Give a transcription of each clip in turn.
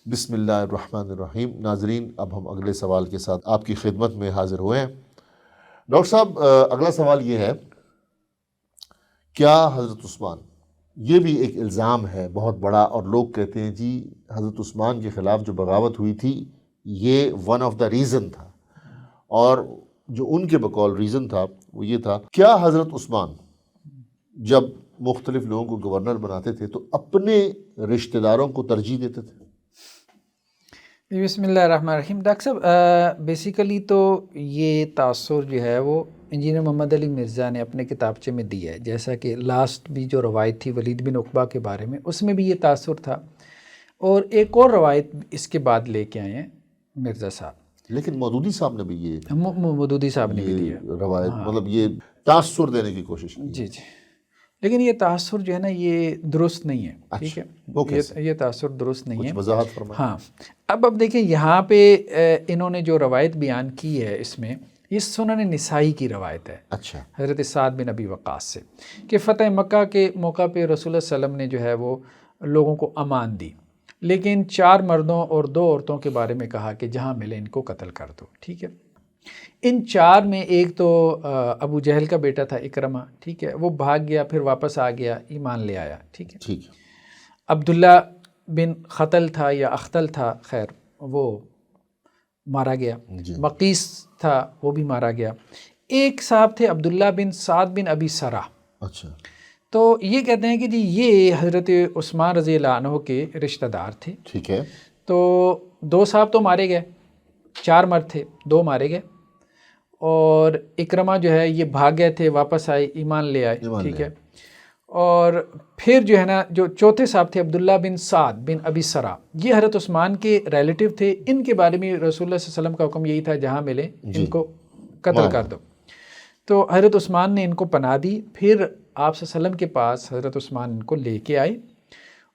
بسم اللہ الرحمن الرحیم۔ ناظرین، اب ہم اگلے سوال کے ساتھ آپ کی خدمت میں حاضر ہوئے ہیں۔ ڈاکٹر صاحب، اگلا سوال یہ ہے، کیا حضرت عثمان، یہ بھی ایک الزام ہے بہت بڑا، اور لوگ کہتے ہیں جی حضرت عثمان کے خلاف جو بغاوت ہوئی تھی یہ ون آف دا ریزن تھا، اور جو ان کے بقول ریزن تھا وہ یہ تھا، کیا حضرت عثمان جب مختلف لوگوں کو گورنر بناتے تھے تو اپنے رشتہ داروں کو ترجیح دیتے تھے؟ بسم اللہ الرحمن الرحیم۔ ڈاکٹر صاحب، بیسیکلی تو یہ تاثر جو ہے وہ انجینئر محمد علی مرزا نے اپنے کتابچے میں دی ہے، جیسا کہ لاسٹ بھی جو روایت تھی ولید بن عقبہ کے بارے میں، اس میں بھی یہ تاثر تھا، اور ایک اور روایت اس کے بعد لے کے آئے ہیں مرزا صاحب، لیکن مودودی صاحب نے بھی یہ مودودی صاحب نے بھی دی ہے روایت، مطلب یہ تاثر دینے کی کوشش کی۔ جی، لیکن یہ تاثر جو ہے نا یہ درست نہیں ہے، ٹھیک ہے، یہ تاثر درست نہیں ہے۔ وضاحت فرمائیں۔ ہاں، اب دیکھیں یہاں پہ انہوں نے جو روایت بیان کی ہے، اس میں یہ سنن نسائی کی روایت ہے، اچھا، حضرت سعد بن ابی وقاص سے، کہ فتح مکہ کے موقع پہ رسول اللہ صلی اللہ علیہ وسلم نے جو ہے وہ لوگوں کو امان دی، لیکن 4 مردوں اور 2 عورتوں کے بارے میں کہا کہ جہاں ملے ان کو قتل کر دو، ٹھیک ہے۔ ان 4 میں ایک تو ابو جہل کا بیٹا تھا اکرمہ، ٹھیک ہے، وہ بھاگ گیا، پھر واپس آ گیا، ایمان لے آیا، ٹھیک ہے۔ عبداللہ بن خطل تھا یا اختل تھا، خیر وہ مارا گیا۔ مقیس تھا، وہ بھی مارا گیا۔ ایک صاحب تھے عبداللہ بن سعد بن ابی سرا، اچھا، تو یہ کہتے ہیں کہ جی یہ حضرت عثمان رضی اللہ عنہ کے رشتہ دار تھے، ٹھیک ہے۔ تو 2 صاحب تو مارے گئے، 4 مرد تھے، 2 مارے گئے، اور اکرمہ جو ہے یہ بھاگ گئے تھے، واپس آئے، ایمان لے آئے، ٹھیک ہے۔ اور پھر جو ہے نا جو چوتھے صاحب تھے عبداللہ بن سعد بن ابی سرا، یہ حضرت عثمان کے ریلیٹیو تھے، ان کے بارے میں رسول اللہ صلی اللہ علیہ وسلم کا حکم یہی تھا جہاں ملے ان کو قتل کر دو۔ تو حضرت عثمان نے ان کو پناہ دی، پھر آپ صلی اللہ علیہ وسلم کے پاس حضرت عثمان ان کو لے کے آئے،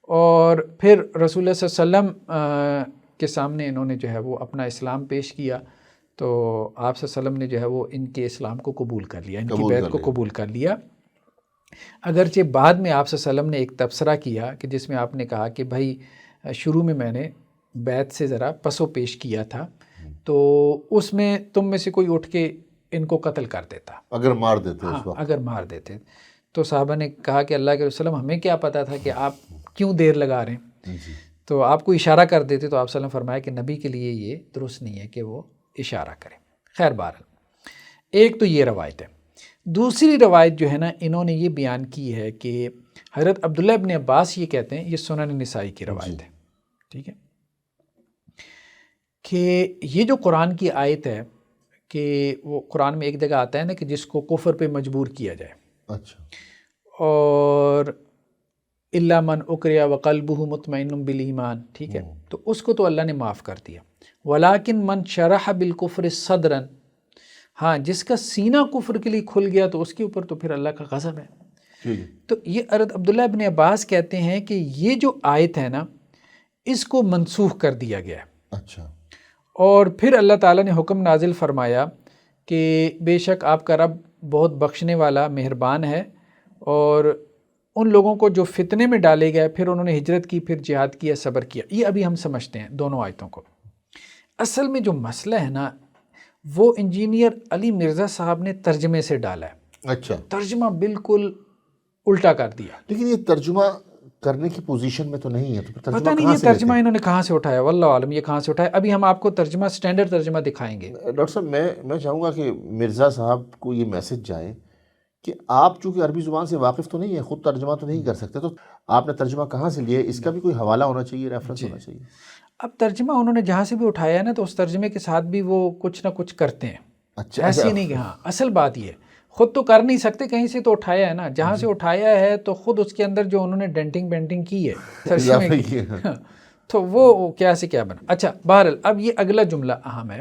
اور پھر رسول اللہ صلی اللہ علیہ وسلم کے سامنے انہوں نے جو ہے وہ اپنا اسلام پیش کیا، تو آپ صلی اللہ علیہ وسلم نے جو ہے وہ ان کے اسلام کو قبول کر لیا، ان کی بیعت کو قبول کر لیا۔ اگرچہ بعد میں آپ صلی اللہ علیہ وسلم نے ایک تبصرہ کیا کہ جس میں آپ نے کہا کہ بھائی شروع میں میں نے بیعت سے ذرا پس و پیش کیا تھا، تو اس میں تم میں سے کوئی اٹھ کے ان کو قتل کر دیتا، اگر مار دیتے اس وقت، اگر مار دیتے، تو صحابہ نے کہا کہ اللہ کے رسول ہمیں کیا پتا تھا کہ آپ کیوں دیر لگا رہے ہیں، تو آپ کو اشارہ کر دیتے، تو آپ صلی اللہ علیہ وسلم فرمایا کہ نبی کے لیے یہ درست نہیں ہے کہ وہ اشارہ کرے۔ خیر بہرحال، ایک تو یہ روایت ہے۔ دوسری روایت جو ہے نا انہوں نے یہ بیان کی ہے کہ حضرت عبداللہ ابن عباس یہ کہتے ہیں، یہ سنن نسائی کی روایت ہے، ٹھیک ہے، کہ یہ جو قرآن کی آیت ہے کہ وہ قرآن میں ایک جگہ آتا ہے نا کہ جس کو کفر پہ مجبور کیا جائے، اچھا، اور الا من اکرہ وقلبہ مطمئن بالایمان، ٹھیک ہے، تو اس کو تو اللہ نے معاف کر دیا۔ ولیکن من شرح بالکفر صدرا، ہاں جس کا سینہ کفر کے لیے کھل گیا تو اس کے اوپر تو پھر اللہ کا غضب ہے۔ تو یہ حضرت عبداللہ ابن عباس کہتے ہیں کہ یہ جو آیت ہے نا اس کو منسوخ کر دیا گیا ہے، اچھا، اور پھر اللہ تعالیٰ نے حکم نازل فرمایا کہ بے شک آپ کا رب بہت بخشنے والا مہربان ہے، اور ان لوگوں کو جو فتنے میں ڈالے گئے پھر انہوں نے ہجرت کی، پھر جہاد کیا، صبر کیا۔ یہ ابھی ہم سمجھتے ہیں دونوں آیتوں کو۔ اصل میں جو مسئلہ ہے نا وہ انجینئر علی مرزا صاحب نے ترجمے سے ڈالا ہے، اچھا، ترجمہ بالکل الٹا کر دیا۔ لیکن یہ ترجمہ کرنے کی پوزیشن میں تو نہیں ہے، تو پتہ نہیں یہ ترجمہ انہوں نے کہاں سے اٹھایا، واللہ عالم یہ کہاں سے اٹھایا۔ ابھی ہم آپ کو ترجمہ سٹینڈرڈ ترجمہ دکھائیں گے۔ ڈاکٹر صاحب، میں چاہوں گا کہ مرزا صاحب کو یہ میسج جائے کہ آپ چونکہ عربی زبان سے واقف تو نہیں ہے، خود ترجمہ تو نہیں کر سکتے، تو آپ نے ترجمہ کہاں سے لیا ہے، اس کا بھی کوئی حوالہ ہونا چاہیے، ریفرنس ہونا چاہیے۔ اب ترجمہ انہوں نے جہاں سے بھی اٹھایا ہے نا تو اس ترجمے کے ساتھ بھی وہ کچھ نہ کچھ کرتے ہیں، ایسی نہیں کہ ہاں اصل بات یہ ہے، خود تو کر نہیں سکتے، کہیں سے تو اٹھایا ہے نا، جہاں سے اٹھایا ہے تو خود اس کے اندر جو انہوں نے ڈینٹنگ بینٹنگ کی ہے ترجمے کی تو وہ کیا سے کیا بنا۔ اچھا بہرحال، اب یہ اگلا جملہ اہم ہے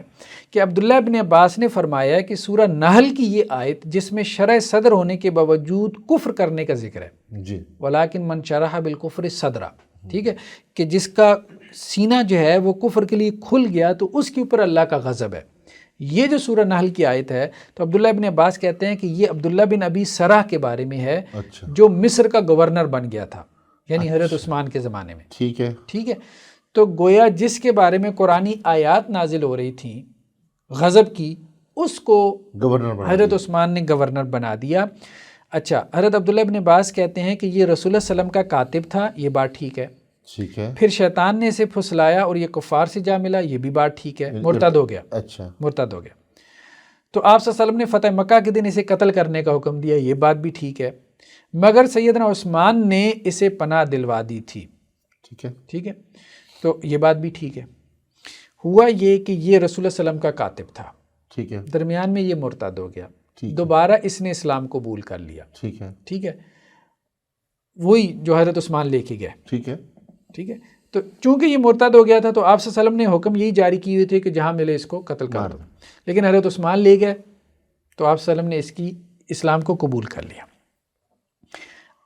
کہ عبداللہ ابن عباس نے فرمایا کہ سورہ نحل کی یہ آیت جس میں شرح صدر ہونے کے باوجود کفر کرنے کا ذکر ہے، جی، ولیکن من شرح بالکفر صدرا، ٹھیک ہے، کہ جس کا سینہ جو ہے وہ کفر کے لیے کھل گیا تو اس کے اوپر اللہ کا غضب ہے، یہ جو سورہ نحل کی آیت ہے، تو عبداللہ ابن عباس کہتے ہیں کہ یہ عبداللہ بن ابی سرح کے بارے میں ہے، جو مصر کا گورنر بن گیا تھا، یعنی حضرت عثمان کے زمانے میں، ٹھیک ہے، ٹھیک ہے۔ تو گویا جس کے بارے میں قرآنی آیات نازل ہو رہی تھیں غضب کی، اس کو حضرت عثمان نے گورنر بنا دیا۔ اچھا، حضرت عبداللہ ابن عباس کہتے ہیں کہ یہ رسول اللہ صلی اللہ علیہ وسلم کا کاتب تھا، یہ بات ٹھیک ہے۔ ٹھیک ہے۔ پھر شیطان نے اسے پھسلایا اور یہ کفار سے جا ملا، یہ بھی بات ٹھیک ہے، مرتد ہو گیا۔ اچھا، مرتد ہو گیا۔ تو آپ صلی اللہ علیہ وسلم نے فتح مکہ کے دن اسے قتل کرنے کا حکم دیا، یہ بات بھی ٹھیک ہے، مگر سیدنا عثمان نے اسے پناہ دلوا دی تھی۔ ٹھیک ہے، ٹھیک ہے، تو یہ بات بھی ٹھیک ہے۔ ہوا یہ کہ یہ رسول اللہ صلی اللہ علیہ وسلم کا کاتب تھا، ٹھیک ہے، درمیان میں یہ مرتد ہو گیا، دوبارہ اس نے اسلام قبول کر لیا۔ ٹھیک ہے، ٹھیک ہے، وہی جو حضرت عثمان لے کے گئے۔ ٹھیک ہے، ٹھیک ہے، تو چونکہ یہ مرتد ہو گیا تھا تو آپ صلی اللہ علیہ وسلم نے حکم یہی جاری کی ہوئی تھی کہ جہاں ملے اس کو قتل کر دو، لیکن حضرت عثمان لے گئے تو آپ صلی اللہ علیہ وسلم نے اس کی اسلام کو قبول کر لیا۔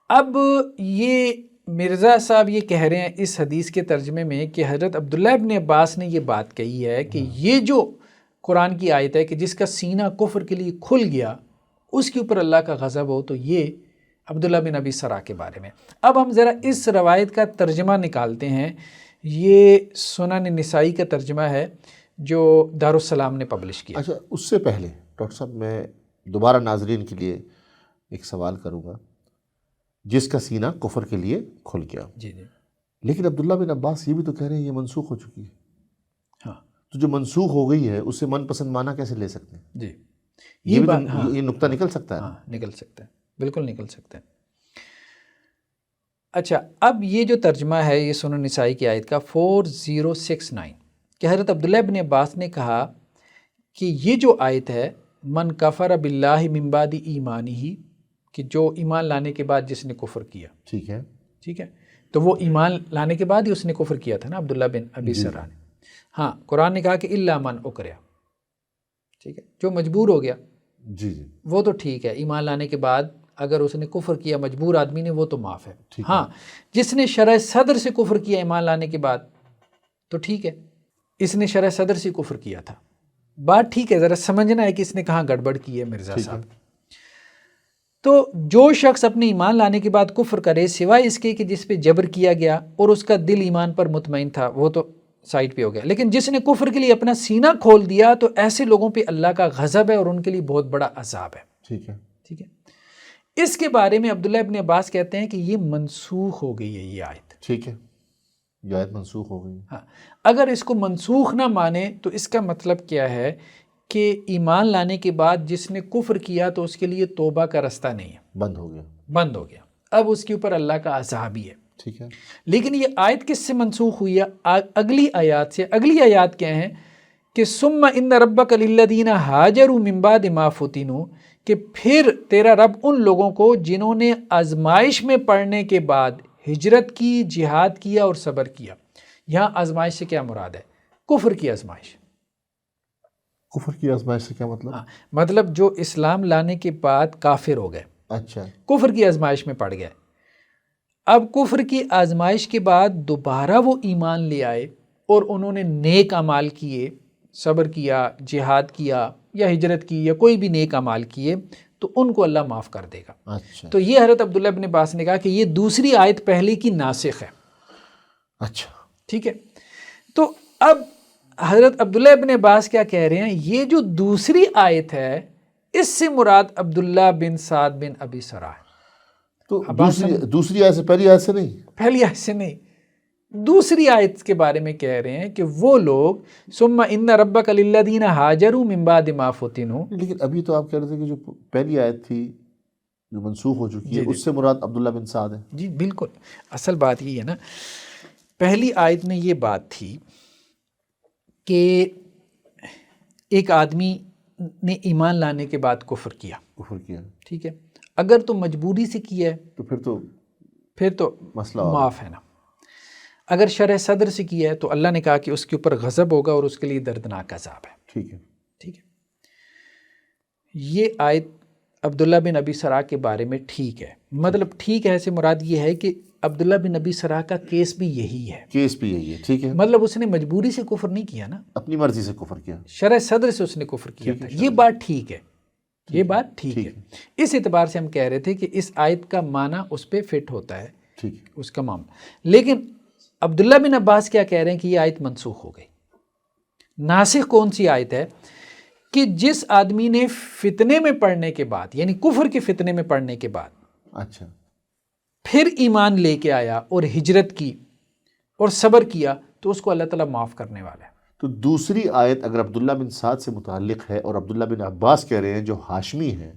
اب یہ مرزا صاحب یہ کہہ رہے ہیں اس حدیث کے ترجمے میں کہ حضرت عبداللہ ابن عباس نے یہ بات کہی ہے کہ یہ جو قرآن کی آیت ہے کہ جس کا سینہ کفر کے لیے کھل گیا اس کے اوپر اللہ کا غضب ہو، تو یہ عبداللہ بن ابی سرا کے بارے میں۔ اب ہم ذرا اس روایت کا ترجمہ نکالتے ہیں۔ یہ سنن نسائی کا ترجمہ ہے جو دارالسلام نے پبلش کیا۔ اچھا، اس سے پہلے ڈاکٹر صاحب میں دوبارہ ناظرین کے لیے ایک سوال کروں گا، جس کا سینہ کفر کے لیے کھل گیا، جی جی، لیکن عبداللہ بن عباس یہ بھی تو کہہ رہے ہیں یہ منسوخ ہو چکی ہے۔ ہاں، تو جو منسوخ ہو گئی ہے اس سے من پسند معنی کیسے لے سکتے ہیں؟ جی، یہ نقطہ نکل سکتا ہے؟ ہاں، نکل سکتا ہے، بالکل نکل سکتا ہے۔ اچھا، اب یہ جو ترجمہ ہے یہ سنن نسائی کی آیت کا 4069 کہ حضرت عبداللہ بن عباس نے کہا کہ یہ جو آیت ہے من کفر باللہ من بعد ایمانہ، کہ جو ایمان لانے کے بعد جس نے کفر کیا، ٹھیک ہے، ٹھیک ہے، تو وہ ایمان لانے کے بعد ہی اس نے کفر کیا تھا نا عبداللہ بن ابی سرا نے۔ ہاں، قرآن نے کہا کہ الا من اکرہ، ٹھیک ہے، جو مجبور ہو گیا، جی جی، وہ تو ٹھیک ہے، ایمان لانے کے بعد اگر اس نے کفر کیا مجبور آدمی نے، وہ تو معاف ہے۔ ہاں، جس نے شرح صدر سے کفر کیا ایمان لانے کے بعد تو ٹھیک ہے، اس نے شرح صدر سے کفر کیا تھا، بات ٹھیک ہے، ذرا سمجھنا ہے کہ اس نے کہاں گڑبڑ کی ہے مرزا صاحب۔ تو جو شخص اپنے ایمان لانے کے بعد کفر کرے سوائے اس کے کہ جس پہ جبر کیا گیا اور اس کا دل ایمان پر مطمئن تھا، وہ تو سائڈ پہ ہو گیا، لیکن جس نے کفر کے لیے اپنا سینہ کھول دیا تو ایسے لوگوں پہ اللہ کا غضب ہے اور ان کے لیے بہت بڑا عذاب ہے۔ ٹھیک ہے، ٹھیک ہے، اس کے بارے میں عبداللہ ابن عباس کہتے ہیں کہ یہ منسوخ ہو گئی ہے یہ آیت۔ ٹھیک ہے، یہ آیت منسوخ ہو گئی۔ ہاں، اگر اس کو منسوخ نہ مانے تو اس کا مطلب کیا ہے کہ ایمان لانے کے بعد جس نے کفر کیا تو اس کے لیے توبہ کا رستہ نہیں ہے، بند ہو گیا، بند ہو گیا، اب اس کے اوپر اللہ کا عذاب ہی ہے۔ ٹھیک ہے، لیکن لیکن یہ آیت کس سے منسوخ ہوئی ہے؟ اگلی آیات سے۔ اگلی آیات کیا ہیں کہ ثم ان ربک للذین ہاجروا من بعد ما فتنوا، کہ پھر تیرا رب ان لوگوں کو جنہوں نے آزمائش میں پڑنے کے بعد ہجرت کی، جہاد کیا اور صبر کیا۔ یہاں آزمائش سے کیا مراد ہے؟ کفر کی آزمائش۔ کفر کی آزمائش سے کیا مطلب؟ ہاں، مطلب جو اسلام لانے کے بعد کافر ہو گئے، اچھا، کفر کی آزمائش میں پڑ گئے، اب کفر کی آزمائش کے بعد دوبارہ وہ ایمان لے آئے اور انہوں نے نیک اعمال کیے، صبر کیا، جہاد کیا یا ہجرت کی یا کوئی بھی نیک اعمال کیے، تو ان کو اللہ معاف کر دے گا۔ اچھا، تو یہ حضرت عبداللہ ابن عباس نے کہا کہ یہ دوسری آیت پہلی کی ناسخ ہے۔ اچھا، ٹھیک ہے، تو اب حضرت عبداللہ ابن عباس کیا کہہ رہے ہیں؟ یہ جو دوسری آیت ہے اس سے مراد عبداللہ بن سعد بن ابی سرا ہے۔ تو دوسری آیت سے پہلی آیت سے نہیں؟ پہلی آیت سے نہیں، دوسری آیت کے بارے میں کہہ رہے ہیں کہ وہ لوگ ثم ان ربک للذین ہاجروا من بعد ما فتنوا۔ لیکن ابھی تو آپ کہہ رہے تھے کہ جو پہلی آیت تھی جو منسوخ ہو چکی ہے اس سے مراد عبداللہ بن سعد ہے۔ جی بالکل، اصل بات یہ ہے نا، پہلی آیت میں یہ بات تھی کہ ایک آدمی نے ایمان لانے کے بعد کفر کیا، ٹھیک ہے، اگر تو مجبوری سے کیا ہے تو پھر تو مسئلہ معاف ہے نا، اگر شرح صدر سے کیا ہے تو اللہ نے کہا کہ اس کے اوپر غضب ہوگا اور اس کے لیے دردناک عذاب ہے۔ ٹھیک ہے، ٹھیک ہے، یہ آیت عبداللہ بن ابی سرا کے بارے میں ٹھیک ہے، مطلب ٹھیک ہے سے مراد یہ ہے کہ عبداللہ بن ابی سرا کا کیس بھی یہی ہے، ٹھیک ہے، مطلب اس نے مجبوری سے کفر نہیں کیا نا، اپنی مرضی سے کفر کیا، شرح صدر سے اس نے کفر کیا تھا۔ یہ بات ٹھیک ہے، یہ بات ٹھیک ہے، اس اعتبار سے ہم کہہ رہے تھے کہ اس آیت کا معنی اس پہ فٹ ہوتا ہے، اس کا معاملہ۔ لیکن عبداللہ بن عباس کیا کہہ رہے ہیں کہ یہ آیت منسوخ ہو گئی. ناسخ کون سی آیت ہے؟ کہ جس آدمی نے فتنے میں پڑنے کے بعد، یعنی کفر کے فتنے میں پڑنے کے بعد اچھا پھر ایمان لے کے آیا اور ہجرت کی اور صبر کیا تو اس کو اللہ تعالیٰ معاف کرنے والا ہے. تو دوسری آیت اگر عبداللہ بن سعد سے متعلق ہے اور عبداللہ بن عباس کہہ رہے ہیں جو ہاشمی ہیں،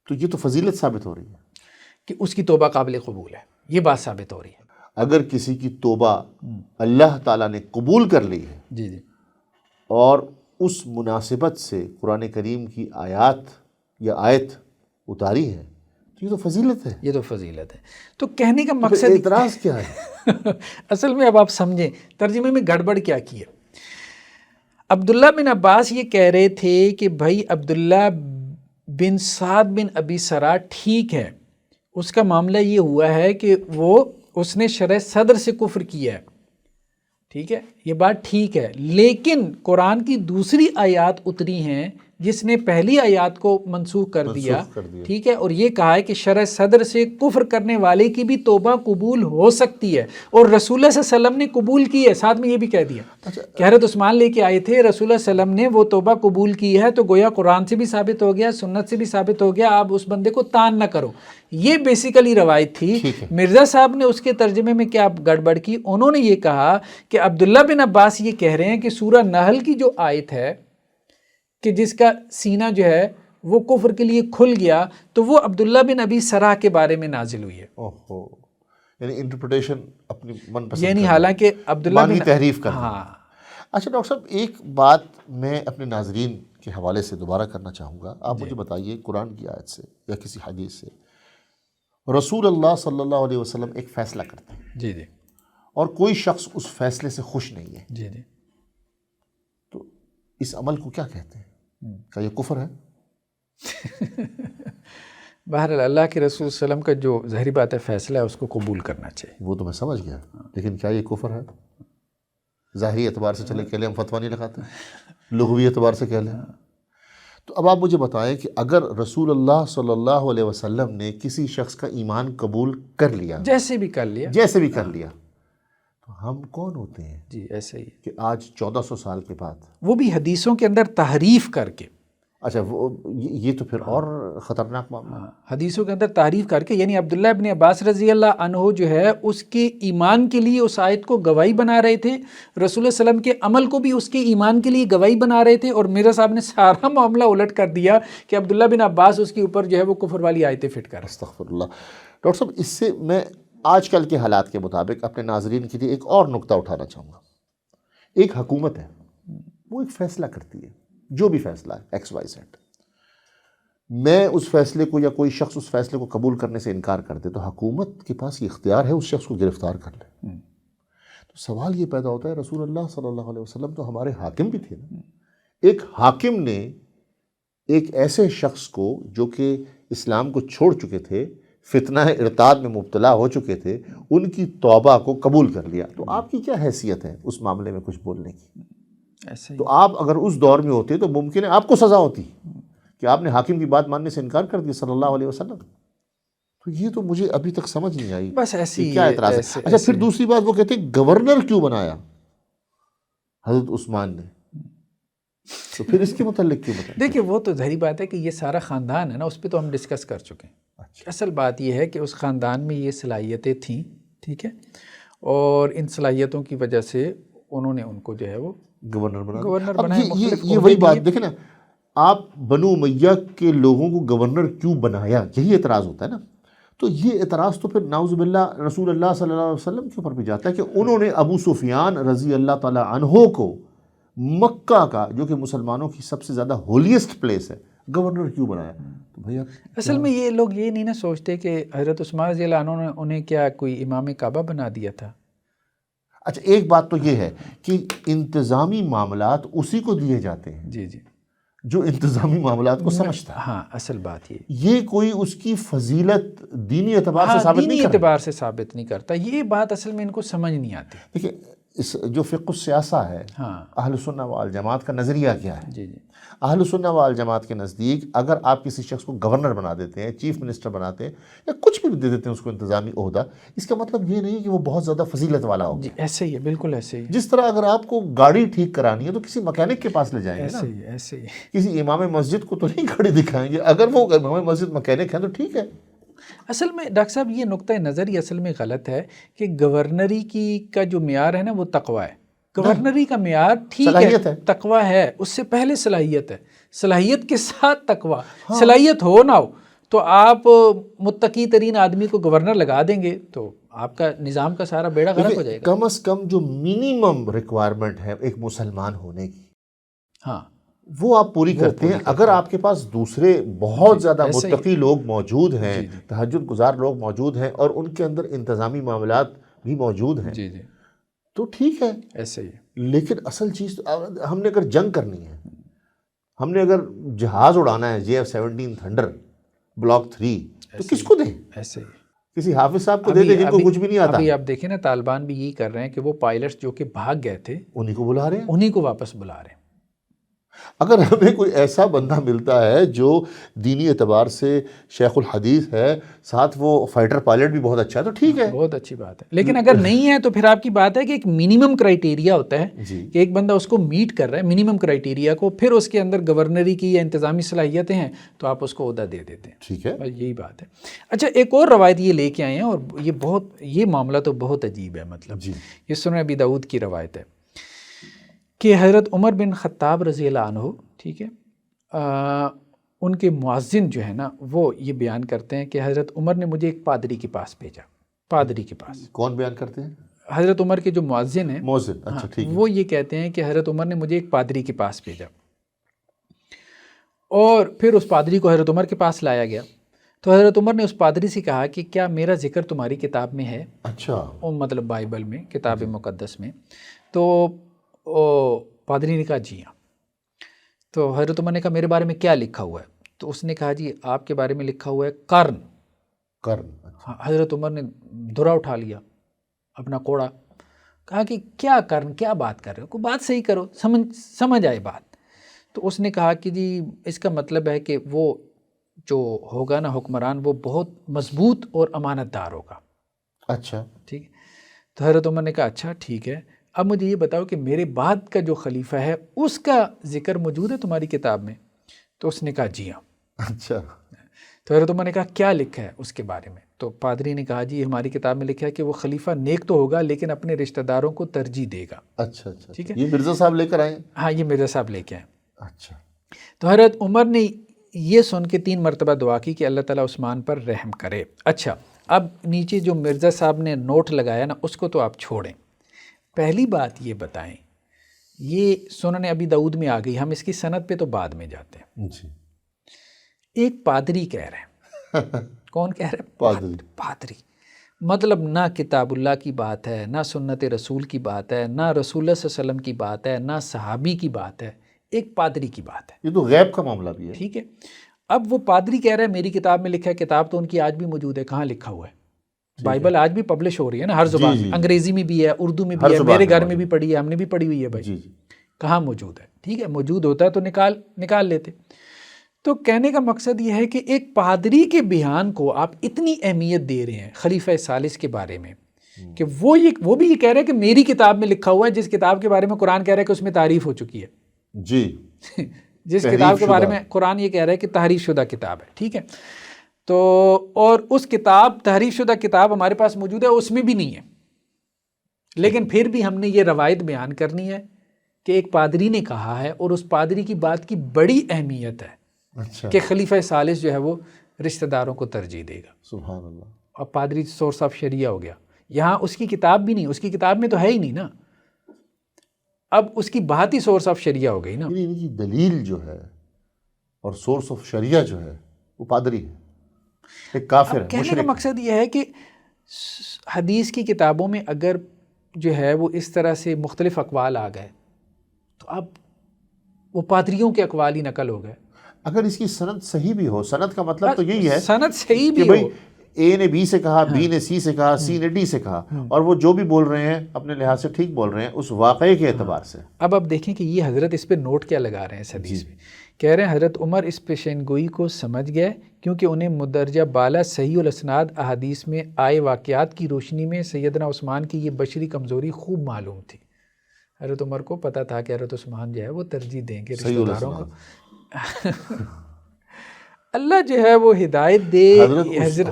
تو یہ تو فضیلت ثابت ہو رہی ہے کہ اس کی توبہ قابل قبول ہے. یہ بات ثابت ہو رہی ہے. اگر کسی کی توبہ اللہ تعالیٰ نے قبول کر لی ہے جی جی اور اس مناسبت سے قرآن کریم کی آیات یا آیت اتاری ہے تو یہ تو فضیلت ہے. یہ تو فضیلت ہے. تو کہنے کا پھر مقصد اعتراض کیا ہے؟ اصل میں اب آپ سمجھیں ترجمے میں گڑبڑ کیا کی ہے. عبداللہ بن عباس یہ کہہ رہے تھے کہ بھائی عبداللہ بن سعد بن ابی سرا ٹھیک ہے، اس کا معاملہ یہ ہوا ہے کہ اس نے شرح صدر سے کفر کیا ہے، ٹھیک ہے، یہ بات ٹھیک ہے، لیکن قرآن کی دوسری آیات اتری ہیں جس نے پہلی آیات کو منسوخ کر دیا، ٹھیک ہے، اور یہ کہا ہے کہ شرح صدر سے کفر کرنے والے کی بھی توبہ قبول ہو سکتی ہے، اور رسول اللہ صلی اللہ علیہ وسلم نے قبول کی ہے. ساتھ میں یہ بھی کہہ دیا کہ حضرت عثمان لے کے آئے تھے، رسول اللہ صلی اللہ علیہ وسلم نے وہ توبہ قبول کی ہے، تو گویا قرآن سے بھی ثابت ہو گیا، سنت سے بھی ثابت ہو گیا، آپ اس بندے کو تان نہ کرو. یہ بیسیکلی روایت تھی. مرزا صاحب نے اس کے ترجمے میں کیا گڑبڑ کی، انہوں نے یہ کہا کہ عبداللہ بن عباس یہ کہہ رہے ہیں کہ سورہ نحل کی جو آیت ہے کہ جس کا سینہ جو ہے وہ کفر کے لیے کھل گیا، تو وہ عبداللہ بن ابی سرا کے بارے میں نازل ہوئی ہے. یعنی انٹرپریٹیشن اپنی من پسند، یعنی حالانکہ عبداللہ بن تحریف کرنا. ہاں. اچھا ڈاکٹر صاحب، ایک بات میں اپنے ناظرین کے حوالے سے دوبارہ کرنا چاہوں گا. آپ مجھے بتائیے قرآن کی آیت سے یا کسی حدیث سے رسول اللہ صلی اللہ علیہ وسلم ایک فیصلہ کرتے ہیں، جی جی، اور کوئی شخص اس فیصلے سے خوش نہیں ہے، جی جی، تو اس عمل کو کیا کہتے ہیں؟ کیا یہ کفر ہے؟ بہرحال اللہ کے رسول صلی اللہ علیہ وسلم کا جو ظاہری بات ہے فیصلہ ہے اس کو قبول کرنا چاہیے. وہ تو میں سمجھ گیا، لیکن کیا یہ کفر ہے؟ ظاہری اعتبار سے چلے کہہ لیں، ہم فتویٰ نہیں لگاتے، لغوی اعتبار سے کہہ لیں. تو اب آپ مجھے بتائیں کہ اگر رسول اللہ صلی اللہ علیہ وسلم نے کسی شخص کا ایمان قبول کر لیا، جیسے بھی کر لیا، تو ہم کون ہوتے ہیں؟ جی ایسے ہی کہ آج 1400 سال کے بعد وہ بھی حدیثوں کے اندر تحریف کر کے، اچھا یہ تو پھر اور خطرناک معاملہ. حدیثوں کے اندر تعریف کر کے، یعنی عبداللہ ابن عباس رضی اللہ عنہ جو ہے اس کے ایمان کے لیے اس آیت کو گواہی بنا رہے تھے، رسول اللہ صلی اللہ علیہ وسلم کے عمل کو بھی اس کے ایمان کے لیے گواہی بنا رہے تھے، اور مرزا صاحب نے سارا معاملہ الٹ کر دیا کہ عبداللہ بن عباس اس کے اوپر جو ہے وہ کفر والی آیتیں فٹ کر رہے. استغفر اللہ. ڈاکٹر صاحب، اس سے میں آج کل کے حالات کے مطابق اپنے ناظرین کے لیے ایک اور نقطہ اٹھانا چاہوں گا. ایک حکومت ہے، وہ ایک فیصلہ کرتی ہے، جو بھی فیصلہ ہے XYZ، میں اس فیصلے کو یا کوئی شخص اس فیصلے کو قبول کرنے سے انکار کر دے تو حکومت کے پاس یہ اختیار ہے اس شخص کو گرفتار کر لے. تو سوال یہ پیدا ہوتا ہے، رسول اللہ صلی اللہ علیہ وسلم تو ہمارے حاکم بھی تھے نا. ایک حاکم نے ایک ایسے شخص کو جو کہ اسلام کو چھوڑ چکے تھے، فتنہ ارتاد میں مبتلا ہو چکے تھے، ان کی توبہ کو قبول کر لیا، تو آپ کی کیا حیثیت ہے اس معاملے میں کچھ بولنے کی؟ ایسے ہی تو آپ اگر اس دور میں ہوتے تو ممکن ہے آپ کو سزا ہوتی کہ آپ نے حاکم کی بات ماننے سے انکار کر دیا صلی اللہ علیہ وسلم. تو یہ تو مجھے ابھی تک سمجھ نہیں آئی، بس ایسی کیا اعتراض ہے. اچھا پھر دوسری بات وہ کہتے ہیں گورنر کیوں بنایا حضرت عثمان نے، تو پھر اس کے متعلق کیوں بتائیں؟ دیکھیں وہ تو ظاہری بات ہے کہ یہ سارا خاندان ہے نا، اس پہ تو ہم ڈسکس کر چکے ہیں. اصل بات یہ ہے کہ اس خاندان میں یہ صلاحیتیں تھیں، ٹھیک ہے، اور ان صلاحیتوں کی وجہ سے انہوں نے ان کو جو ہے وہ گورنر بنایا. یہ وہی بات دیکھیں نا، آپ بنو امیہ کے لوگوں کو گورنر کیوں بنایا، یہی اعتراض ہوتا ہے نا. تو یہ اعتراض تو پھر نعوذ باللہ رسول اللہ صلی اللہ علیہ وسلم کے اوپر بھی جاتا ہے کہ انہوں نے ابو سفیان رضی اللہ تعالی عنہ کو مکہ کا جو کہ مسلمانوں کی سب سے زیادہ ہولیسٹ پلیس ہے گورنر کیوں بنایا. تو بھیا اصل میں یہ لوگ یہ نہیں نہ سوچتے کہ حضرت عثمان رضی اللہ عنہ نے انہیں کیا کوئی امام کعبہ بنا دیا تھا. اچھا ایک بات تو یہ ہے کہ انتظامی معاملات اسی کو دیے جاتے ہیں جی جی جو انتظامی معاملات کو سمجھتا ہے. ہاں اصل بات یہ کوئی اس کی فضیلت دینی اعتبار سے ثابت نہیں کرتا. دینی اعتبار سے ثابت نہیں کرتا. یہ بات اصل میں ان کو سمجھ نہیں آتی. دیکھیں اس جو فقہ السیاسہ ہے، ہاں اہل سنہ والجماعت کا نظریہ کیا ہے؟ جی جی اہل سنہ والجماعت کے نزدیک اگر آپ کسی شخص کو گورنر بنا دیتے ہیں، چیف منسٹر بناتے ہیں، یا کچھ بھی دے دیتے ہیں اس کو انتظامی عہدہ، اس کا مطلب یہ نہیں کہ وہ بہت زیادہ فضیلت والا ہو جی، گیا۔ ایسے ہی ہے، بالکل ایسے ہی، جس طرح اگر آپ کو گاڑی ٹھیک کرانی ہے تو کسی مکینک کے پاس لے جائیں گے نا، ایسے ہی ایسے ہی۔ کسی امام مسجد کو تو نہیں گاڑی دکھائیں گے۔ اگر وہ امام مسجد مکینک ہے تو ٹھیک ہے۔ اصل میں ڈاکٹر صاحب یہ نقطہ نظر ہی اصل میں غلط ہے کہ گورنری کا جو معیار ہے نا وہ تقوی ہے۔ گورنری کا معیار ٹھیک صلاحیت ہے، ہے، تقوی ہے، اس سے پہلے صلاحیت ہے، صلاحیت کے ساتھ تقوی۔ صلاحیت ہو نہ ہو تو آپ متقی ترین آدمی کو گورنر لگا دیں گے تو آپ کا نظام کا سارا بیڑا غرق ہو جائے گا۔ کم از کم جو منیمم ریکوائرمنٹ ہے ایک مسلمان ہونے کی، ہاں وہ آپ پوری کرتے ہیں۔ اگر آپ کے پاس دوسرے بہت زیادہ متقی لوگ موجود ہیں، تہجد گزار لوگ موجود ہیں، اور ان کے اندر انتظامی معاملات بھی موجود ہیں، جی جی تو ٹھیک ہے۔ ایسے ہی، لیکن اصل چیز ہم نے اگر جنگ کرنی ہے، ہم نے اگر جہاز اڑانا ہے JF-17 تھنڈر بلاک 3، تو کس کو دیں؟ ایسے ہی۔ کسی حافظ صاحب کو دے دیں جن کو کچھ بھی نہیں آتا۔ ابھی آپ دیکھیں نا، طالبان بھی یہی کر رہے ہیں کہ وہ پائلٹس جو کہ بھاگ گئے تھے انہی کو بلا رہے ہیں، انہی کو واپس بلا رہے ہیں۔ اگر ہمیں کوئی ایسا بندہ ملتا ہے جو دینی اعتبار سے شیخ الحدیث ہے، ساتھ وہ فائٹر پائلٹ بھی بہت اچھا ہے، تو ٹھیک ہے، بہت اچھی بات ہے۔ لیکن اگر نہیں ہے تو پھر آپ کی بات ہے کہ ایک منیمم کرائیٹیریا ہوتا ہے کہ ایک بندہ اس کو میٹ کر رہا ہے، منیمم کرائیٹیریا کو، پھر اس کے اندر گورنری کی یا انتظامی صلاحیتیں ہیں تو آپ اس کو عہدہ دے دیتے ہیں۔ ٹھیک ہے، بس یہی بات ہے۔ اچھا، ایک اور روایت یہ لے کے آئے ہیں، اور یہ معاملہ تو بہت عجیب ہے، مطلب یہ سنن ابی داؤد کی روایت ہے کہ حضرت عمر بن خطاب رضی اللہ عنہ، ٹھیک ہے، ان کے مؤذن جو ہے نا وہ یہ بیان کرتے ہیں کہ حضرت عمر نے مجھے ایک پادری کے پاس بھیجا۔ پادری کے پاس کون بیان کرتے ہیں؟ حضرت عمر کے جو مؤذن ہیں، مؤذن، اچھا ٹھیک ہے، وہ یہ کہتے ہیں کہ حضرت عمر نے مجھے ایک پادری کے پاس بھیجا، اور پھر اس پادری کو حضرت عمر کے پاس لایا گیا تو حضرت عمر نے اس پادری سے کہا کہ کیا میرا ذکر تمہاری کتاب میں ہے؟ اچھا، مطلب بائبل میں، کتاب مقدس میں؟ تو پادری نے کہا جی ہاں۔ تو حضرت عمر نے کہا میرے بارے میں کیا لکھا ہوا ہے؟ تو اس نے کہا جی آپ کے بارے میں لکھا ہوا ہے قرن۔ حضرت عمر نے دھرا اٹھا لیا اپنا کوڑا، کہا کہ کیا قرن، کیا بات کر رہے ہو، کوئی بات صحیح کرو، سمجھ آئے بات۔ تو اس نے کہا کہ جی اس کا مطلب ہے کہ وہ جو ہوگا نا حکمران، وہ بہت مضبوط اور امانت دار ہوگا۔ اچھا، ٹھیک ہے۔ تو حضرت عمر نے کہا اچھا ٹھیک ہے، اب مجھے یہ بتاؤ کہ میرے بعد کا جو خلیفہ ہے اس کا ذکر موجود ہے تمہاری کتاب میں؟ تو اس نے کہا جی ہاں۔ اچھا، تو حضرت عمر نے کہا کیا لکھا ہے اس کے بارے میں؟ تو پادری نے کہا جی ہماری کتاب میں لکھا ہے کہ وہ خلیفہ نیک تو ہوگا لیکن اپنے رشتہ داروں کو ترجیح دے گا۔ اچھا، ٹھیک ہے، یہ مرزا صاحب لے کر آئے؟ ہاں، یہ مرزا صاحب لے کے آئے۔ اچھا، تو حضرت عمر نے یہ سن کے 3 مرتبہ دعا کی کہ اللہ تعالیٰ عثمان پر رحم کرے۔ اچھا، اب نیچے جو مرزا صاحب نے نوٹ لگایا نا اس کو تو آپ چھوڑیں۔ پہلی بات یہ بتائیں، یہ سنن ابی داؤد میں آ گئی، ہم اس کی سند پہ تو بعد میں جاتے ہیں۔ جی، ایک پادری کہہ رہے ہیں، کون کہہ رہے ہیں؟ پادری۔ مطلب نہ کتاب اللہ کی بات ہے، نہ سنت رسول کی بات ہے، نہ رسول اللہ صلی اللہ علیہ وسلم کی بات ہے، نہ صحابی کی بات ہے، ایک پادری کی بات ہے۔ یہ تو غیب کا معاملہ بھی ہے۔ ٹھیک ہے، اب وہ پادری کہہ رہا ہے میری کتاب میں لکھا ہے، کتاب تو ان کی آج بھی موجود ہے، کہاں لکھا ہوا ہے؟ بائبل آج بھی پبلش ہو رہی ہے نا ہر زبان میں، انگریزی میں بھی ہے، اردو میں بھی ہے، میرے گھر میں بھی پڑھی ہے، ہم نے بھی پڑھی ہوئی ہے بھائی۔ کہاں موجود ہے؟ ٹھیک ہے، موجود ہوتا ہے تو نکال لیتے۔ تو کہنے کا مقصد یہ ہے کہ ایک پادری کے بیان کو آپ اتنی اہمیت دے رہے ہیں خلیفہ ثالث کے بارے میں کہ وہ بھی یہ کہہ رہے ہیں کہ میری کتاب میں لکھا ہوا ہے، جس کتاب کے بارے میں قرآن کہہ رہا ہے کہ اس میں تعریف ہو چکی ہے۔ جی، جس کتاب کے بارے میں قرآن یہ کہہ رہا ہے کہ تحریف شدہ کتاب ہے۔ ٹھیک ہے، تو اور اس کتاب تحریف شدہ کتاب ہمارے پاس موجود ہے، اس میں بھی نہیں ہے، لیکن پھر بھی ہم نے یہ روایت بیان کرنی ہے کہ ایک پادری نے کہا ہے، اور اس پادری کی بات کی بڑی اہمیت ہے کہ خلیفہ ثالث جو ہے وہ رشتہ داروں کو ترجیح دے گا۔ سبحان اللہ۔ اور پادری سورس آف شریعہ ہو گیا، یہاں اس کی کتاب بھی نہیں، اس کی کتاب میں تو ہے ہی نہیں نا، اب اس کی بات ہی سورس آف شریعہ ہو گئی نا۔ ان کی دلیل جو ہے اور سورس آف شریعہ جو ہے وہ پادری ہے، ایک کافر ہے، کہنے کا مقصد یہ ہے کہ حدیث کی کتابوں میں اگر جو ہے وہ اس طرح سے مختلف اقوال آ گئے تو اب وہ پادریوں کے اقوال ہی نقل ہو گئے۔ اگر اس کی سند صحیح بھی ہو، سند کا مطلب تو یہی ہے سند صحیح بھی کہ بھئی ہو، اے نے بی سے کہا، بی نے سی سے کہا، سی نے ڈی سے کہا، اور وہ جو بھی بول رہے ہیں اپنے لحاظ سے ٹھیک بول رہے ہیں اس واقعے کے اعتبار سے۔ اب آپ دیکھیں کہ یہ حضرت اس پہ نوٹ کیا لگا رہے ہیں اس حدیث میں، کہہ رہے ہیں حضرت عمر اس پیشین گوئی کو سمجھ گئے کیونکہ انہیں مدرجہ بالا صحیح الاسناد احادیث میں آئے واقعات کی روشنی میں سیدنا عثمان کی یہ بشری کمزوری خوب معلوم تھی۔ حضرت عمر کو پتہ تھا کہ حضرت عثمان جو ہے وہ ترجیح دیں گے رشتہ داروں کو۔ اللہ جو ہے وہ ہدایت دے۔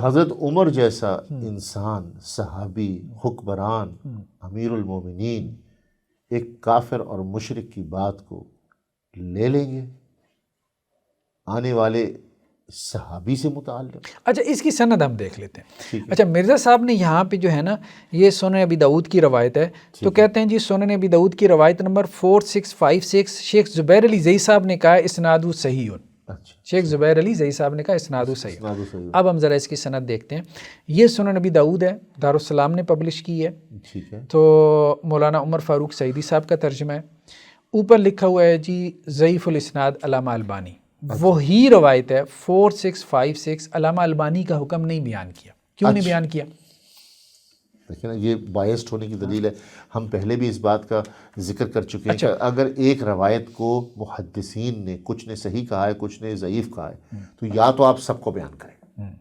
حضرت عمر جیسا انسان، صحابی، حکمران، امیر المومنین، ایک کافر اور مشرک کی بات کو لے لیں گے آنے والے صحابی سے متعلق؟ اچھا اس کی سند ہم دیکھ لیتے ہیں۔ اچھا مرزا صاحب نے یہاں پہ جو ہے نا یہ سنن ابی داؤد کی روایت ہے، تو کہتے ہیں جی سنن ابی داؤد کی روایت نمبر 4656 شیخ زبیر علی زئی صاحب نے کہا اسنادو صحیح۔ شیخ زبیر علی زئی صاحب نے کہا اسنادو صحیح۔ اب ہم ذرا اس کی سند دیکھتے ہیں۔ یہ سنن ابی داؤد ہے، دارالسلام نے پبلش کی ہے، تو مولانا عمر فاروق سعیدی صاحب کا ترجمہ ہے۔ اوپر لکھا ہوا ہے جی ضعیف الاسناد علامہ البانی، وہی روایت ہے 4656۔ علامہ البانی کا حکم نہیں بیان کیا، کیوں نہیں بیان کیا؟ دیکھیں نا یہ بائسڈ ہونے کی دلیل ہے۔ ہم پہلے بھی اس بات کا ذکر کر چکے ہیں کہ اگر ایک روایت کو محدثین نے کچھ نے صحیح کہا ہے کچھ نے ضعیف کہا ہے تو یا تو آپ سب کو بیان کریں،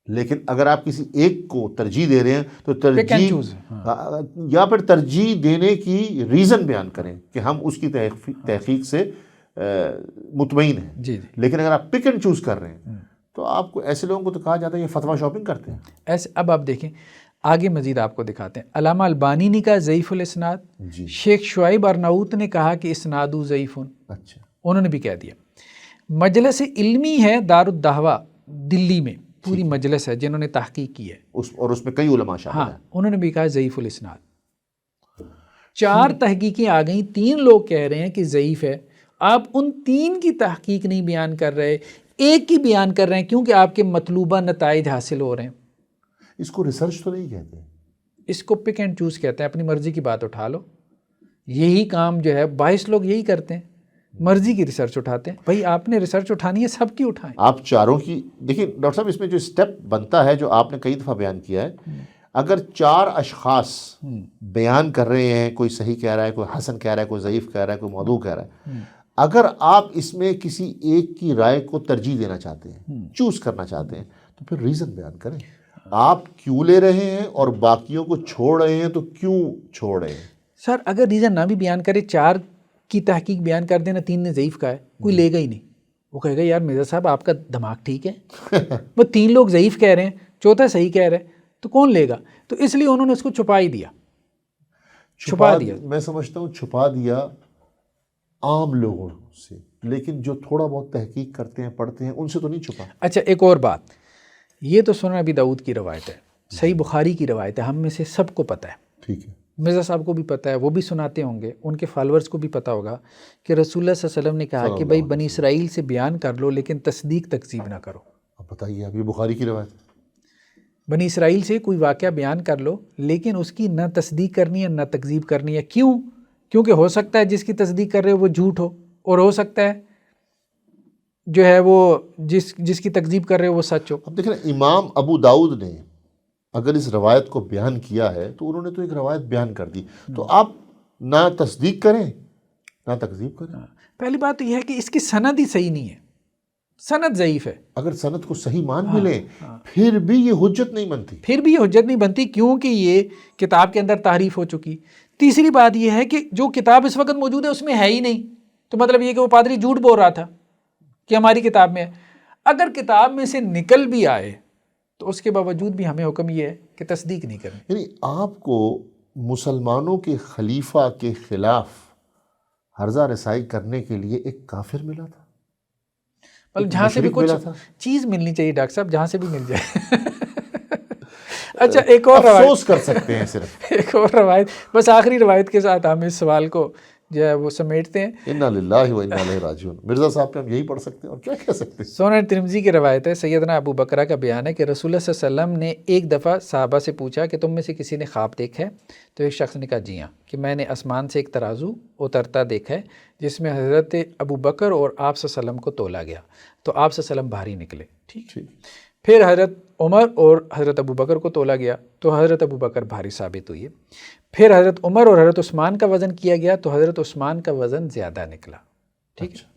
لیکن اگر آپ کسی ایک کو ترجیح دے رہے ہیں تو ترجیح یا پھر ترجیح دینے کی ریزن بیان کریں کہ ہم اس کی تحقیق سے مطمئن ہیں۔ لیکن اگر آپ پک اینڈ چوز کر رہے ہیں تو آپ کو ایسے لوگوں کو تو کہا جاتا ہے یہ فتویٰ شاپنگ کرتے ہیں ایسے۔ اب آپ دیکھیں آگے مزید آپ کو دکھاتے ہیں۔ علامہ البانی نے کہا ضعیف الاسناد، شیخ شعیب ارناؤت نے کہا کہ اسنادو ضعیف، انہوں نے بھی کہہ دیا۔ مجلس علمی ہے دارالدعوہ دلی میں، پوری مجلس ہے جنہوں نے تحقیق کی ہے، اور اس میں کئی علماء شامل ہیں، انہوں نے بھی کہا ضعیف الاسناد۔ 4 تحقیقیں آ گئیں، 3 لوگ کہہ رہے ہیں کہ ضعیف ہے، آپ ان 3 کی تحقیق نہیں بیان کر رہے، ایک کی بیان کر رہے ہیں کیونکہ آپ کے مطلوبہ نتائج حاصل ہو رہے ہیں۔ اس کو ریسرچ تو نہیں کہتے، اس کو پک اینڈ چوز کہتے ہیں، اپنی مرضی کی بات اٹھا لو۔ یہی کام جو ہے 22 لوگ یہی کرتے ہیں، مرضی کی ریسرچ اٹھاتے ہیں۔ بھائی آپ نے ریسرچ اٹھانی ہے سب کی اٹھائیں۔ آپ چاروں کی دیکھیں ڈاکٹر صاحب، اس میں جو اسٹیپ بنتا ہے جو آپ نے کئی دفعہ بیان کیا ہے، اگر 4 اشخاص بیان کر رہے ہیں، کوئی صحیح کہہ رہا ہے، کوئی حسن کہہ رہا ہے، کوئی ضعیف کہہ رہا ہے، کوئی موضوع کہہ رہا ہے، اگر آپ اس میں کسی ایک کی رائے کو ترجیح دینا چاہتے ہیں، چوز کرنا چاہتے ہیں، تو پھر ریزن بیان کریں۔ آپ کیوں لے رہے ہیں اور باقیوں کو چھوڑ رہے ہیں تو کیوں چھوڑ رہے ہیں؟ سر اگر ریزن نہ بھی بیان کرے، 4 کی تحقیق بیان کر دینا، 3 نے ضعیف کہا ہے، کوئی لے گا ہی نہیں، وہ کہے گا یار مرزا صاحب آپ کا دماغ ٹھیک ہے، وہ 3 لوگ ضعیف کہہ رہے ہیں، چوتھا صحیح کہہ رہے ہیں، تو کون لے گا؟ تو اس لیے انہوں نے اس کو چھپا ہی دیا، چھپا دیا۔ میں سمجھتا ہوں چھپا دیا عام لوگوں سے، لیکن جو تھوڑا بہت تحقیق کرتے ہیں، پڑھتے ہیں، ان سے تو نہیں چھپا۔ اچھا ایک اور بات، یہ تو سنن ابی داؤد کی روایت ہے، صحیح بخاری کی روایت ہے، ہم میں سے سب کو پتہ ہے، ٹھیک ہے، مرزا صاحب کو بھی پتہ ہے، وہ بھی سناتے ہوں گے، ان کے فالورز کو بھی پتہ ہوگا کہ رسول اللہ صلی اللہ علیہ وسلم نے کہا کہ بھائی بنی اسرائیل سے بیان کر لو لیکن تصدیق تکذیب نہ کرو۔ اب بتائیے، اب یہ بخاری کی روایت ہے، بنی اسرائیل سے کوئی واقعہ بیان کر لو لیکن اس کی نہ تصدیق کرنی ہے نہ تکذیب کرنی ہے۔ کیوں؟ کیونکہ ہو سکتا ہے جس کی تصدیق کر رہے ہو وہ جھوٹ ہو، اور ہو سکتا ہے جو ہے وہ جس کی تکذیب کر رہے ہو وہ سچ ہو۔ اب دیکھیں امام ابو داؤد نے اگر اس روایت کو بیان کیا ہے تو انہوں نے تو ایک روایت بیان کر دی، تو آپ نہ تصدیق کریں نہ تکذیب کریں۔ پہلی بات تو یہ ہے کہ اس کی سند ہی صحیح نہیں ہے، سند ضعیف ہے۔ اگر سند کو صحیح مان بھی لیں پھر بھی یہ حجت نہیں بنتی، پھر بھی یہ حجت نہیں بنتی کیونکہ یہ کتاب کے اندر تعریف ہو چکی۔ تیسری بات یہ ہے کہ جو کتاب اس وقت موجود ہے اس میں ہے ہی نہیں، تو مطلب یہ کہ وہ پادری جھوٹ بول رہا تھا کہ ہماری کتاب میں ہے۔ اگر کتاب میں سے نکل بھی آئے تو اس کے باوجود بھی ہمیں حکم یہ ہے کہ تصدیق نہیں کریں۔ یعنی آپ کو مسلمانوں کے خلیفہ کے خلاف ہرزہ رسائی کرنے کے لیے ایک کافر ملا تھا، مطلب جہاں سے بھی کچھ چیز ملنی چاہیے ڈاکٹر صاحب، جہاں سے بھی مل جائے۔ اچھا ایک اور افسوس کر سکتے ہیں صرف۔ ایک اور روایت، بس آخری روایت کے ساتھ ہم اس سوال کو جو ہے وہ سمیٹتے ہیں۔ انا للہ و انا الیہ راجعون۔ مرزا صاحب پہ ہم یہی پڑھ سکتے ہیں اور کیا کہہ سکتے ہیں۔ سنن ترمذی کی روایت ہے، سیدنا ابو بکرہ کا بیان ہے کہ رسول اللہ صلی اللہ علیہ وسلم نے ایک دفعہ صحابہ سے پوچھا کہ تم میں سے کسی نے خواب دیکھا ہے؟ تو ایک شخص نے کہا جی ہاں، کہ میں نے آسمان سے ایک ترازو اترتا دیکھا ہے جس میں حضرت ابو بکر اور آپ صلی اللہ علیہ وسلم کو تولا گیا، تو آپ صلی اللہ علیہ وسلم بھاری نکلے، ٹھیک۔ پھر حضرت عمر اور حضرت ابو بکر کو تولا گیا تو حضرت ابو بکر بھاری ثابت ہوئی ہے. پھر حضرت عمر اور حضرت عثمان کا وزن کیا گیا تو حضرت عثمان کا وزن زیادہ نکلا. ٹھیک ہے.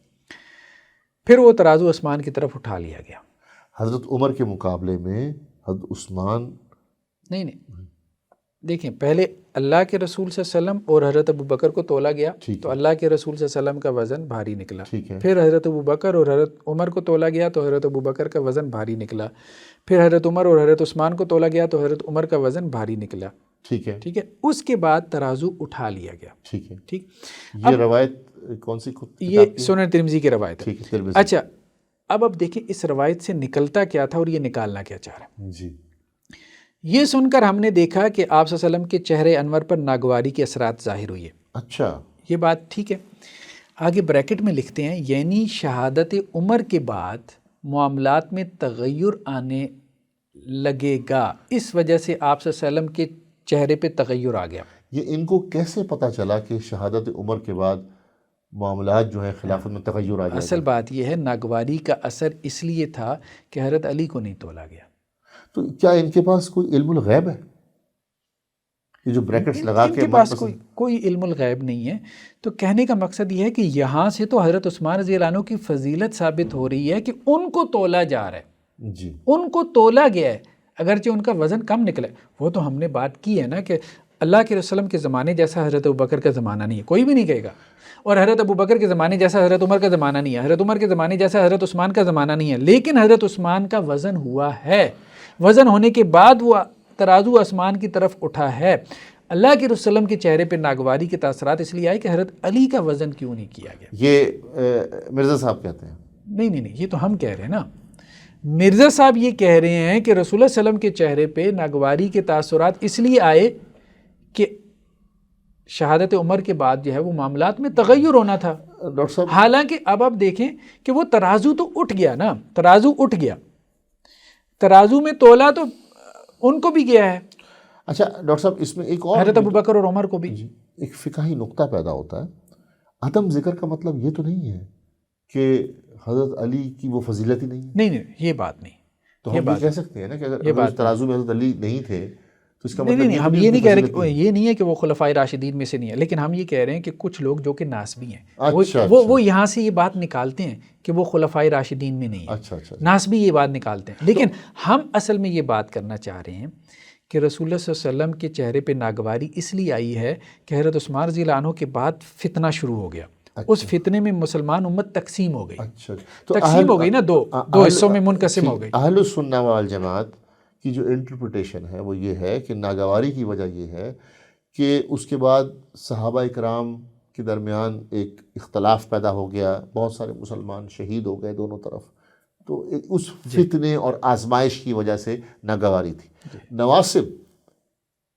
پھر وہ ترازو عثمان کی طرف اٹھا لیا گیا. حضرت عمر کے مقابلے میں حضرت عثمان نہیں دیکھیں، پہلے اللہ کے رسول صلی اللہ علیہ وسلم اور حضرت ابو بکر کو تولا گیا تو اللہ کے رسول صلی اللہ علیہ وسلم کا وزن بھاری نکلا. پھر حضرت ابو بکر اور حضرت عمر کو تولا گیا تو حضرت ابو بکر کا وزن بھاری نکلا. پھر حضرت عمر اور حضرت عثمان کو تولا گیا تو حضرت عمر کا وزن بھاری نکلا. ٹھیک ہے. اس کے بعد ترازو اٹھا لیا گیا. ٹھیک. یہ روایت کون سی؟ یہ سنن ترمذی کی روایت ہے. اچھا، اب دیکھیں اس روایت سے نکلتا کیا تھا اور یہ نکالنا کیا چاہ رہا ہے. جی، یہ سن کر ہم نے دیکھا کہ آپ صلی اللہ علیہ وسلم کے چہرے انور پر ناگواری کے اثرات ظاہر ہوئی ہے. اچھا، یہ بات ٹھیک ہے. آگے بریکٹ میں لکھتے ہیں یعنی شہادت عمر کے بعد معاملات میں تغیر آنے لگے گا، اس وجہ سے آپ صلی اللہ علیہ وسلم کے چہرے پہ تغیر آ گیا. یہ ان کو کیسے پتہ چلا کہ شہادت عمر کے بعد معاملات جو ہیں خلافت میں تغیر آ جائے گا؟ اصل بات یہ ہے ناگواری کا اثر اس لیے تھا کہ حضرت علی کو نہیں تولا گیا. تو کیا ان کے پاس کوئی علم الغیب ہے؟ یہ جو بریکٹس لگا کے ان کے پاس کوئی علم الغیب نہیں ہے. تو کہنے کا مقصد یہ ہے کہ یہاں سے تو حضرت عثمان رضی اللہ عنہ کی فضیلت ثابت ہو رہی ہے کہ ان کو تولا جا رہا ہے. جی، ان کو تولا گیا ہے اگرچہ ان کا وزن کم نکلا ہے. وہ تو ہم نے بات کی ہے نا کہ اللہ کے رسول کے زمانے جیسا حضرت ابو بکر کا زمانہ نہیں ہے، کوئی بھی نہیں کہے گا. اور حضرت ابو بکر کے زمانے جیسا حضرت عمر کا زمانہ نہیں ہے، حضرت عمر کے زمانے جیسا حضرت عثمان کا زمانہ نہیں ہے. لیکن حضرت عثمان کا وزن ہوا ہے. وزن ہونے کے بعد وہ ترازو آسمان کی طرف اٹھا ہے. اللہ کے رسول کے چہرے پہ ناگواری کے تاثرات اس لیے آئے کہ حضرت علی کا وزن کیوں نہیں کیا گیا. یہ مرزا صاحب کہتے ہیں. نہیں، یہ تو ہم کہہ رہے ہیں نا. مرزا صاحب یہ کہہ رہے ہیں کہ رسول اللہ صلی اللہ علیہ وسلم کے چہرے پہ ناگواری کے تاثرات اس لیے آئے کہ شہادت عمر کے بعد جو ہے وہ معاملات میں تغیر ہونا تھا. ڈاکٹر صاحب، حالانکہ اب آپ دیکھیں کہ وہ ترازو تو اٹھ گیا نا، ترازو اٹھ گیا، ترازو میں تولا تو ان کو بھی گیا ہے. اچھا ڈاکٹر صاحب، اس میں ایک اور حضرت ابو بکر اور عمر کو بھی. ایک فقہی نقطہ پیدا ہوتا ہے. عدم ذکر کا مطلب یہ تو نہیں ہے کہ حضرت علی کی وہ فضیلت ہی نہیں ہے. نہیں، یہ بات نہیں. تو ہم یہ کہہ سکتے ہیں نا کہ اگر ترازو میں حضرت علی نہیں تھے تو اس کا مطلب نہیں، ہم یہ نہیں کہہ رہے، یہ نہیں ہے کہ وہ خلفائے راشدین میں سے نہیں ہے، لیکن ہم یہ کہہ رہے ہیں کہ کچھ لوگ جو کہ ناسبی ہیں وہ یہاں سے یہ بات نکالتے ہیں کہ وہ خلفائے راشدین میں نہیں ہے. ناسبی یہ بات نکالتے ہیں. لیکن ہم اصل میں یہ بات کرنا چاہ رہے ہیں کہ رسول اللہ صلی اللہ علیہ وسلم کے چہرے پہ ناگواری اس لیے آئی ہے کہ حضرت عثمان رضی اللہ عنہ کے بعد فتنہ شروع ہو گیا. اس فتنے میں مسلمان امت تقسیم ہو گئی. تقسیم ہو گئی نا، دو حصوں میں منقسم ہو گئی. اہل السنہ والجماعت کی جو انٹرپریٹیشن ہے وہ یہ ہے کہ ناگواری کی وجہ یہ ہے کہ اس کے بعد صحابہ اکرام کے درمیان ایک اختلاف پیدا ہو گیا، بہت سارے مسلمان شہید ہو گئے دونوں طرف. تو اس فتنے اور آزمائش کی وجہ سے ناگواری تھی. نواسب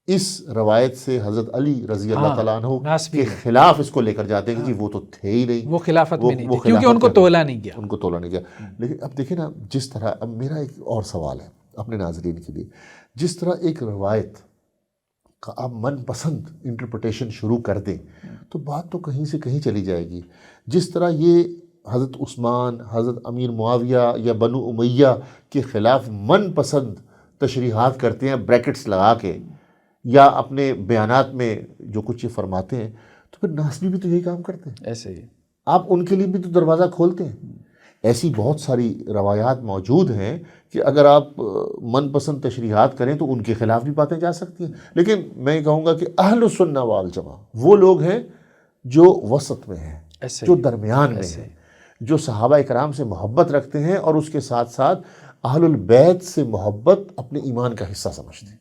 اس روایت سے حضرت علی رضی اللہ تعالیٰ عنہ کے خلاف اس کو لے کر جاتے ہیں کہ جی وہ تو تھے ہی نہیں، وہ خلافت میں نہیں تھے کیونکہ ان کو تولا نہیں گیا. ان کو تولا نہیں گیا. لیکن اب دیکھیں نا، جس طرح، اب میرا ایک اور سوال ہے اپنے ناظرین کے لیے، جس طرح ایک روایت کا آپ من پسند انٹرپریٹیشن شروع کر دیں تو بات تو کہیں سے کہیں چلی جائے گی. جس طرح یہ حضرت عثمان، حضرت امیر معاویہ یا بنو امیہ کے خلاف من پسند تشریحات کرتے ہیں بریکٹس لگا کے، یا اپنے بیانات میں جو کچھ یہ فرماتے ہیں، تو پھر ناسبی بھی تو یہی کام کرتے ہیں. ایسے ہی آپ ان کے لیے بھی تو دروازہ کھولتے ہیں. ایسی بہت ساری روایات موجود ہیں کہ اگر آپ من پسند تشریحات کریں تو ان کے خلاف بھی باتیں جا سکتی ہیں. لیکن میں کہوں گا کہ اہل السنہ والجماعہ وہ لوگ ہیں جو وسط میں ہیں، جو درمیان میں ہیں، جو صحابہ اکرام سے محبت رکھتے ہیں اور اس کے ساتھ ساتھ اہل البیت سے محبت اپنے ایمان کا حصہ سمجھتے ہیں.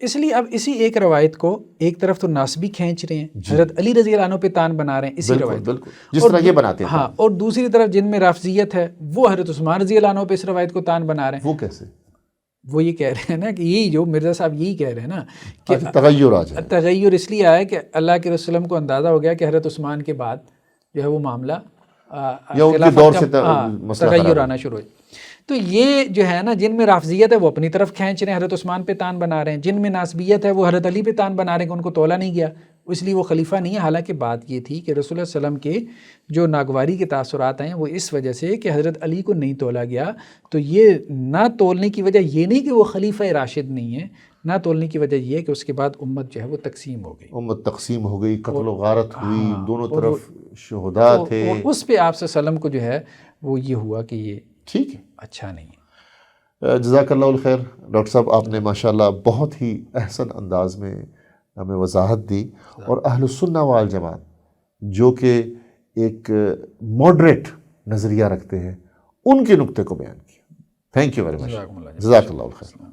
اس لیے اب اسی ایک روایت کو ایک طرف تو ناسبی کھینچ رہے ہیں، حضرت علی رضی اللہ عنہ پہ تان بنا رہے ہیں اسی روایت، بالکل جس طرح یہ بناتے ہیں. ہاں، اور دوسری طرف جن میں رافضیت ہے وہ حضرت عثمان رضی اللہ عنہ پہ اس روایت کو تان بنا رہے ہیں. وہ کیسے؟ وہ یہ کہہ رہے ہیں نا کہ یہی جو مرزا صاحب یہی کہہ رہے ہیں نا کہ تغیر آ جائے. تغیر اس لیے آیا کہ اللہ کے رسول کو اندازہ ہو گیا کہ حضرت عثمان کے بعد جو ہے وہ معاملہ یا ان کے دور سے تغیر آنا شروع ہوئی. تو یہ جو ہے نا، جن میں رافضیت ہے وہ اپنی طرف کھینچ رہے ہیں، حضرت عثمان پہ تان بنا رہے ہیں. جن میں ناسبیت ہے وہ حضرت علی پہ تان بنا رہے ہیں کہ ان کو تولا نہیں گیا. اس لیے وہ خلیفہ نہیں ہے. حالانکہ بات یہ تھی کہ رسول اللہ علیہ وسلم کے جو ناگواری کے تاثرات ہیں وہ اس وجہ سے کہ حضرت علی کو نہیں تولا گیا. تو یہ نہ تولنے کی وجہ یہ نہیں کہ وہ خلیفہ راشد نہیں ہے، نہ تولنے کی وجہ یہ کہ اس کے بعد امت جو ہے وہ تقسیم ہو گئی، امت تقسیم ہو گئی، قتل و غارت ہوئی، دونوں طرف شہداء تھے. اور اس پہ آپ صلی اللہ علیہ وسلم کو جو ہے وہ یہ ہوا کہ یہ ٹھیک ہے، اچھا نہیں ہے. جزاک اللہ الخیر ڈاکٹر صاحب، آپ نے ماشاءاللہ بہت ہی احسن انداز میں ہمیں وضاحت دی، اور اہل السنہ والجماعت جو کہ ایک ماڈریٹ نظریہ رکھتے ہیں ان کے نقطے کو بیان کیا. تھینک یو ویری مچ، جزاک اللہ الخیر.